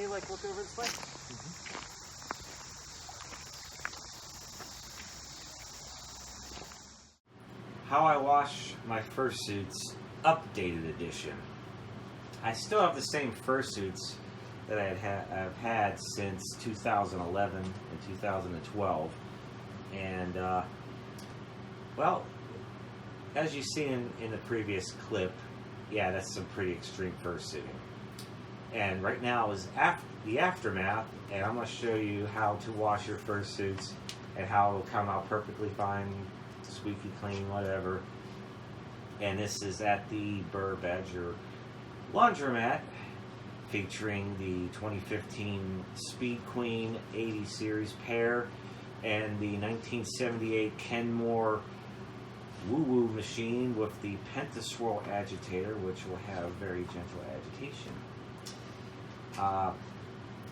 like look over this way? How I wash my Fursuits updated edition. I still have the same Fursuits that I've had since 2011 and 2012, and well, as you've seen in the previous clip, yeah, that's some pretty extreme fursuiting. And right now is the aftermath, and I'm going to show you how to wash your fursuits and how it will come out perfectly fine, squeaky clean, whatever. And this is at the Burr Badger Laundromat, featuring the 2015 Speed Queen 80 series pair and the 1978 Kenmore woo-woo machine with the Pentaswirl agitator, which will have very gentle agitation.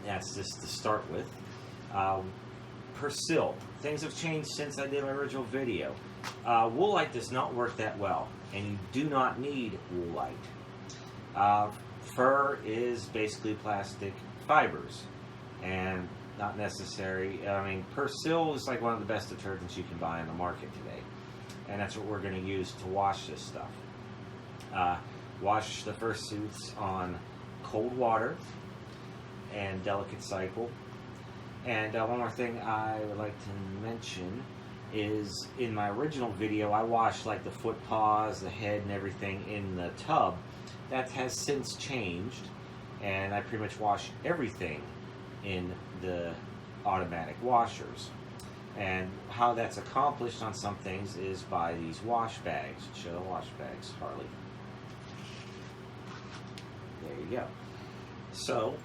That's just to start with. Persil. Things have changed since I did my original video. Woolite does not work that well, and you do not need woolite. Fur is basically plastic fibers, and not necessary. I mean, Persil is like one of the best detergents you can buy on the market today, and that's what we're going to use to wash this stuff. Wash the fursuits on cold water and delicate cycle. And one more thing I would like to mention is, in my original video, I washed like the foot paws, the head, and everything in the tub. That has since changed, and I pretty much wash everything in the automatic washers. And how that's accomplished on some things is by these wash bags. Show the wash bags, Harley. There you go. So,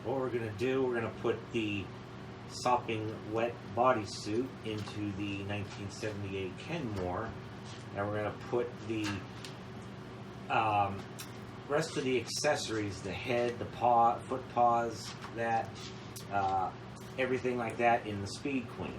what we're going to do, we're going to put the sopping wet bodysuit into the 1978 Kenmore, and we're going to put the rest of the accessories, the head, the paw, foot paws, that, everything like that, in the Speed Queen.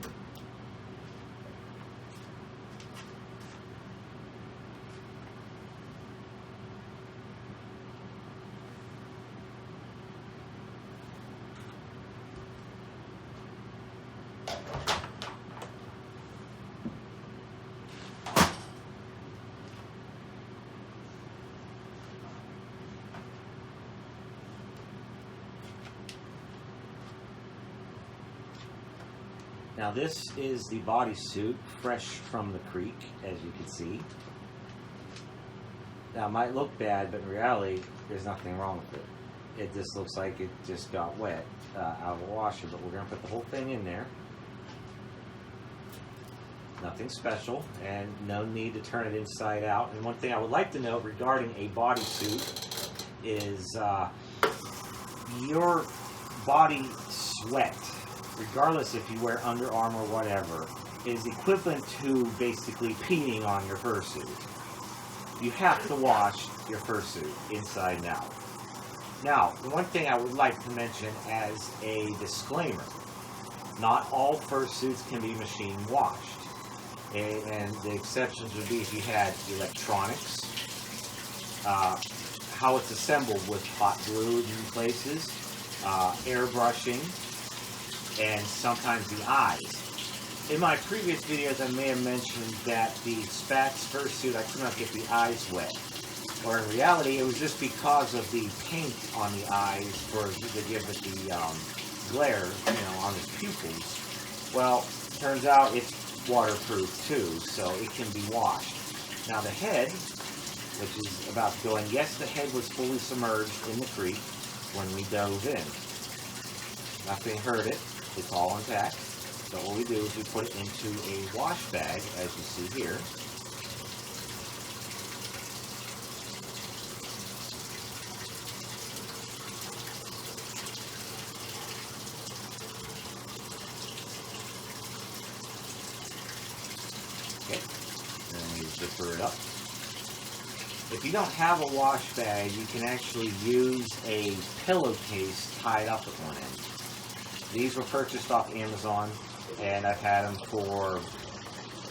Now this is the bodysuit, fresh from the creek, as you can see. Now it might look bad, but in reality, there's nothing wrong with it. It just looks like it just got wet out of the washer, but we're going to put the whole thing in there. Nothing special, and no need to turn it inside out. And one thing I would like to note regarding a bodysuit is your body sweat, regardless if you wear Under Armour or whatever, is equivalent to basically peeing on your fursuit. You have to wash your fursuit inside and out. Now, the one thing I would like to mention as a disclaimer, not all fursuits can be machine washed. And the exceptions would be if you had electronics, how it's assembled with hot glue in places, airbrushing, and sometimes the eyes. In my previous videos, I may have mentioned that the Spats fursuit, I could not get the eyes wet. Or in reality, it was just because of the paint on the eyes to give it the glare, on his pupils. Well, turns out it's waterproof too, so it can be washed. Now the head, which is about to go in, yes, the head was fully submerged in the creek when we dove in. Nothing hurt it. It's all intact. So what we do is we put it into a wash bag, as you see here. Okay, and we zipper it up. If you don't have a wash bag, you can actually use a pillowcase tied up at one end. These were purchased off Amazon, and I've had them for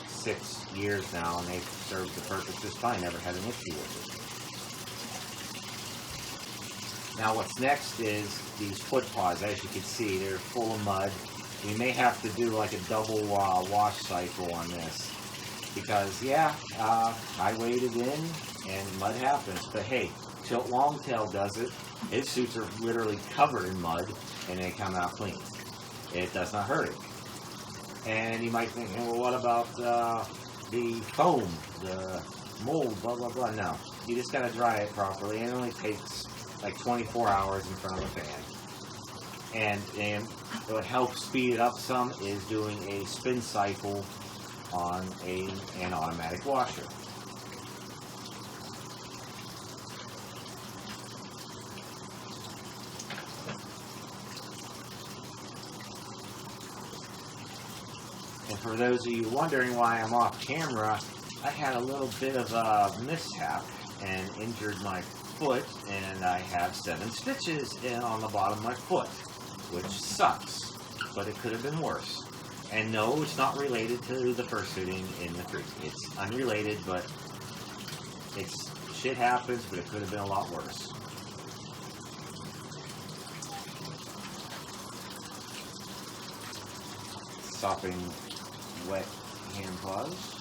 6 years now, and they've served the purpose just fine. Never had an issue with Now what's next is these foot paws. As you can see, they're full of mud. You may have to do like a double wash cycle on this. Because, yeah, I waded in and mud happens. But hey, Tilt Longtail does it. His suits are literally covered in mud and they come out clean. It does not hurt it. And you might think, well, what about the foam, the mold, blah, blah, blah. No. You just got to dry it properly. And it only takes like 24 hours in front of a fan. And what helps speed it up some is doing a spin cycle on an automatic washer. And for those of you wondering why I'm off camera, I had a little bit of a mishap and injured my foot, and I have 7 stitches on the bottom of my foot, which sucks, but it could have been worse. And no, it's not related to the fursuiting in the creek. It's unrelated, but shit happens, but it could have been a lot worse. Stopping wet hand paws.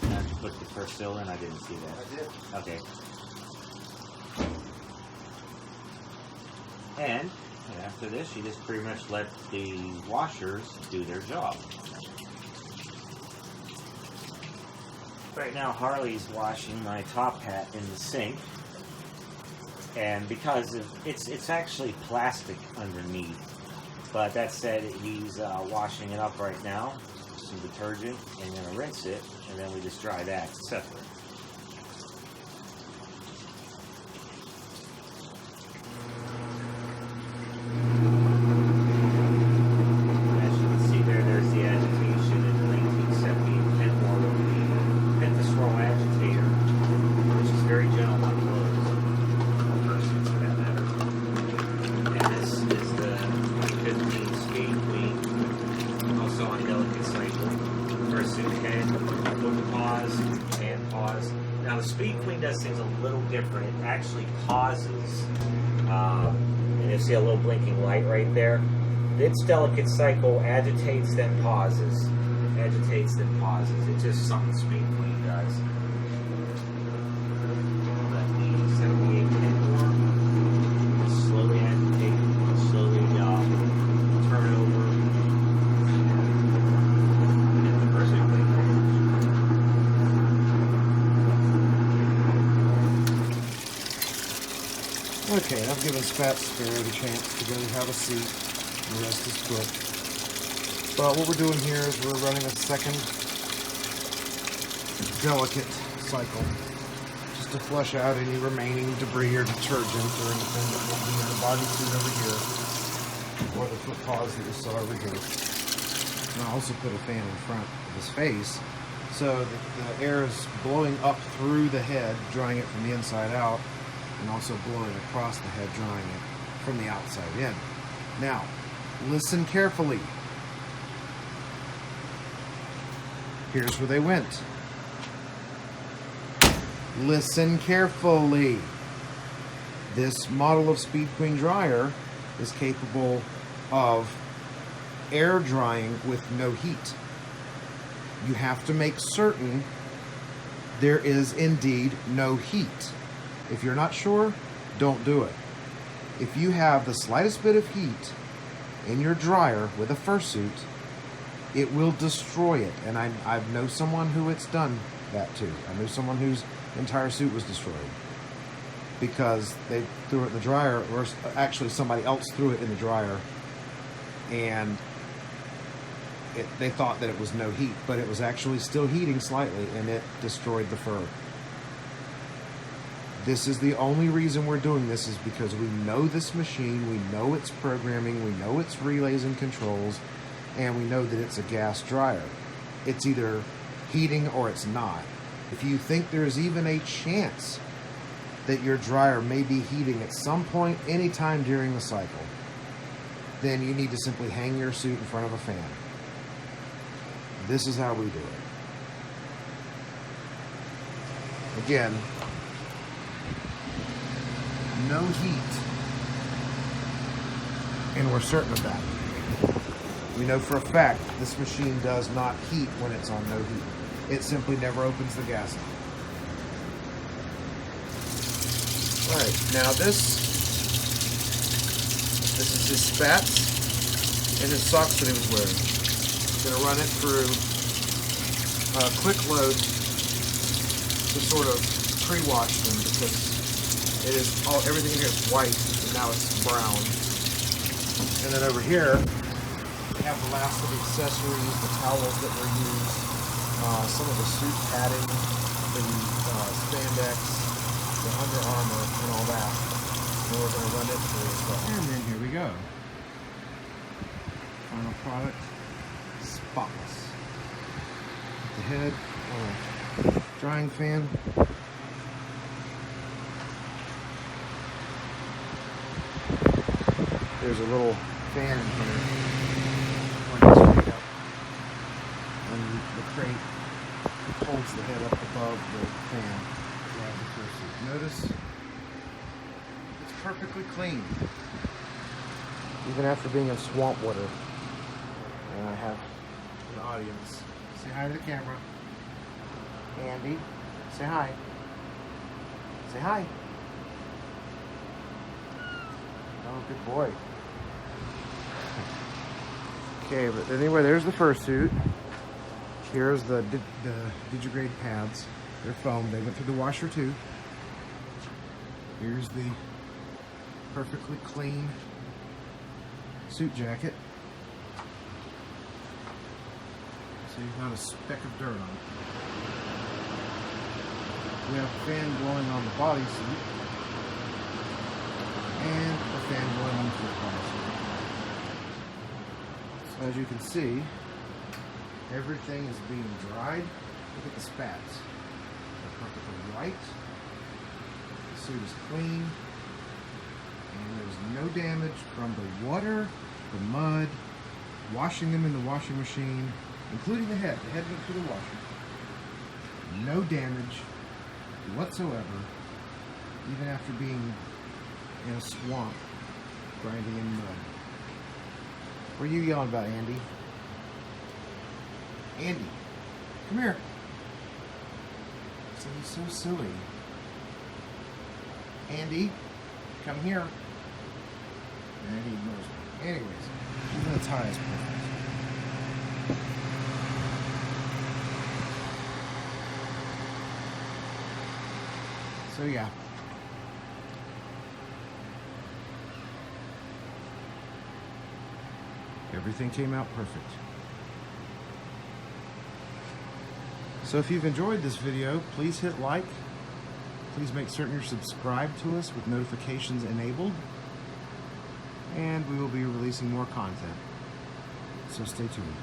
Now, did you put the first fill in? I didn't see that. I did. Okay. And after this, you just pretty much let the washers do their job. Right now, Harley's washing my top hat in the sink. And because it's actually plastic underneath. But that said, he's washing it up right now. Some detergent, and then rinse it, and then we just dry that separate. As you can see there's the agitation and linking, except the pin more of the pin to swirl agitator, which is very gentle on clothes, or persons for that matter. And this is the 2015 Speed Queen, also on delicate cycle. Fursuit head, foot paws, and paws. Now the Speed Queen does things a little different. It actually pauses, and you see a little blinking light right there. Its delicate cycle agitates, then pauses. Agitates, then pauses. It's just something Speed Queen does. Let the 78 pin more. Slowly agitate, slowly turn over. Okay, I've given Spats the chance to go have a seat and rest his foot. But what we're doing here is we're running a second delicate cycle just to flush out any remaining debris or detergent or anything that will be in the bodysuit over here, or the foot paws that you saw over here. And I also put a fan in front of his face so that the air is blowing up through the head, drying it from the inside out, and also blowing across the head, drying it from the outside in. Now, listen carefully. Here's where they went. Listen carefully. This model of Speed Queen dryer is capable of air drying with no heat. You have to make certain there is indeed no heat. If you're not sure, don't do it. If you have the slightest bit of heat in your dryer with a fursuit, it will destroy it. And I know someone who it's done that to. I know someone whose entire suit was destroyed because they threw it in the dryer, or actually somebody else threw it in the dryer, and they thought that it was no heat, but it was actually still heating slightly, and it destroyed the fur. This is the only reason we're doing this, is because we know this machine, we know its programming, we know its relays and controls, and we know that it's a gas dryer. It's either heating or it's not. If you think there's even a chance that your dryer may be heating at some point, anytime during the cycle, then you need to simply hang your suit in front of a fan. This is how we do it. Again, no heat. And we're certain of that. We know for a fact this machine does not heat when it's on no heat. It simply never opens the gas line. Alright, now this is his spats and his socks that he was wearing. I'm gonna run it through a quick load to sort of pre-wash them because it is everything in here is white and now it's brown. And then over here we have the last of the accessories, the towels that were used, some of the suit padding, the spandex, the Under Armour, and all that. And we're going to run it through as well. And then here we go. Final product, spotless. Put the head on a drying fan. There's a little fan in here. And the crate holds the head up above the fan. Notice it's perfectly clean, even after being in swamp water. And I have an audience. Say hi to the camera. Andy, say hi. Say hi. Oh, good boy. Okay, but anyway, there's the fursuit. Here's the Digigrade pads. They're foam. They went through the washer too. Here's the perfectly clean suit jacket. So you've not a speck of dirt on it. We have a fan blowing on the bodysuit and a fan blowing on the full bodysuit. So as you can see, everything is being dried. Look at the spats. They're perfectly white. The suit is clean. And there's no damage from the water, the mud, washing them in the washing machine, including the head. The head went through the washer. No damage whatsoever, even after being in a swamp, grinding in mud. What are you yelling about, Andy? Andy, come here. So he's so silly. Andy, come here. And he ignores me. Anyways, even the tie is perfect. So yeah. Everything came out perfect. So if you've enjoyed this video, please hit like. Please make certain you're subscribed to us with notifications enabled. And we will be releasing more content. So stay tuned.